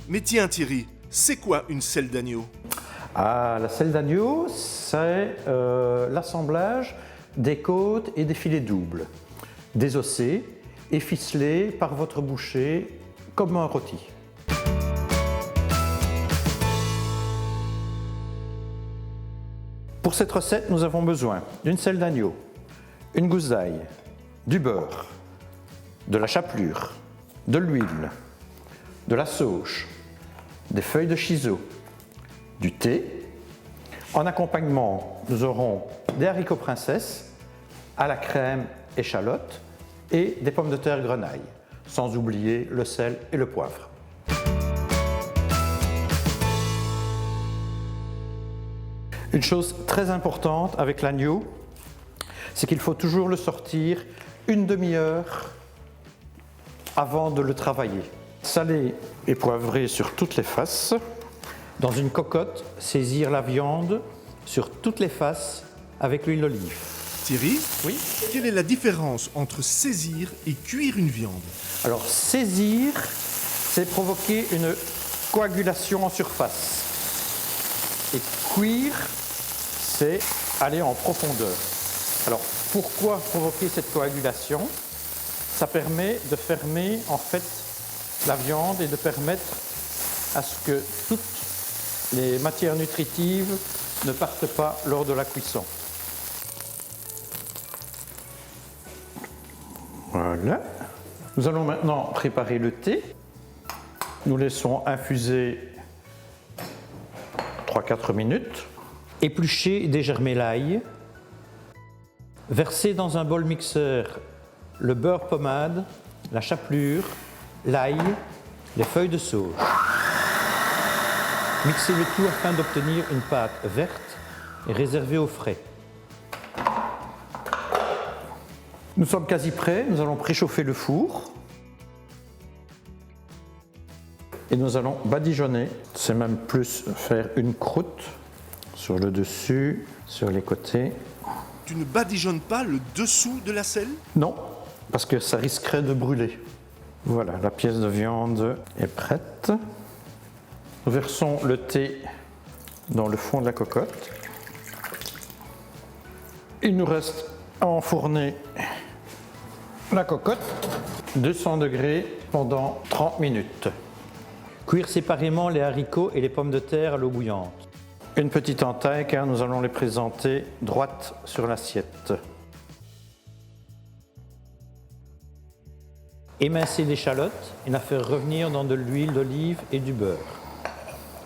Mais tiens Thierry, c'est quoi une selle d'agneau? Ah, la selle d'agneau, c'est l'assemblage des côtes et des filets doubles, désossés et ficelés par votre boucher comme un rôti. Pour cette recette, nous avons besoin d'une selle d'agneau, une gousse d'ail, du beurre, de la chapelure, de l'huile, de la sauge, des feuilles de shiso, du thé. En accompagnement, nous aurons des haricots princesse à la crème échalote et des pommes de terre grenaille, sans oublier le sel et le poivre. Une chose très importante avec l'agneau, c'est qu'il faut toujours le sortir une demi-heure avant de le travailler. Saler et poivrer sur toutes les faces. Dans une cocotte, saisir la viande sur toutes les faces avec l'huile d'olive. Thierry, Oui. quelle est la différence entre saisir et cuire une viande? Alors saisir, c'est provoquer une coagulation en surface. Et cuire, c'est aller en profondeur. Alors pourquoi provoquer cette coagulation? Ça permet de fermer en fait la viande et de permettre à ce que toutes les matières nutritives ne partent pas lors de la cuisson. Voilà. Nous allons maintenant préparer le thé. Nous laissons infuser 3-4 minutes. Éplucher et dégermer l'ail. Verser dans un bol mixeur le beurre pommade, la chapelure, l'ail, les feuilles de sauge. Mixer le tout afin d'obtenir une pâte verte et réserver au frais. Nous sommes quasi prêts, nous allons préchauffer le four. Et nous allons badigeonner, c'est même plus faire une croûte sur le dessus, sur les côtés. Tu ne badigeonnes pas le dessous de la selle? Non, parce que ça risquerait de brûler. Voilà, la pièce de viande est prête. Nous versons le thé dans le fond de la cocotte. Il nous reste à enfourner la cocotte 200 degrés pendant 30 minutes. Cuire séparément les haricots et les pommes de terre à l'eau bouillante. Une petite entaille car nous allons les présenter droites sur l'assiette. Émincer l'échalote et la faire revenir dans de l'huile d'olive et du beurre.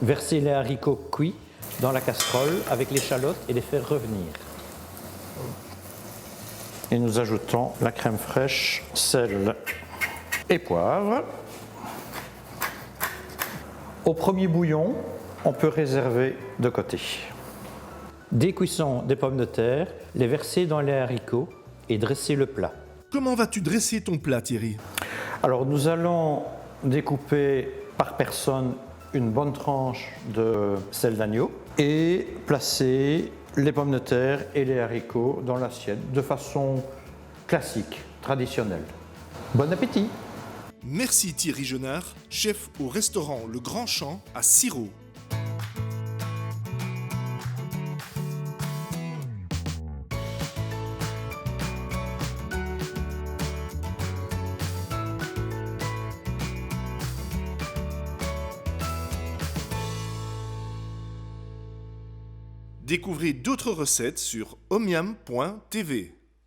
Verser les haricots cuits dans la casserole avec l'échalote et les faire revenir. Et nous ajoutons la crème fraîche, sel et poivre. Au premier bouillon, on peut réserver de côté. Dès cuisson des pommes de terre, les verser dans les haricots et dresser le plat. Comment vas-tu dresser ton plat Thierry? Alors nous allons découper par personne une bonne tranche de selle d'agneau et placer les pommes de terre et les haricots dans l'assiette de façon classique, traditionnelle. Bon appétit! Merci Thierry Genard, chef au restaurant Le Grand Champ à Sirop. Découvrez d'autres recettes sur omiam.tv.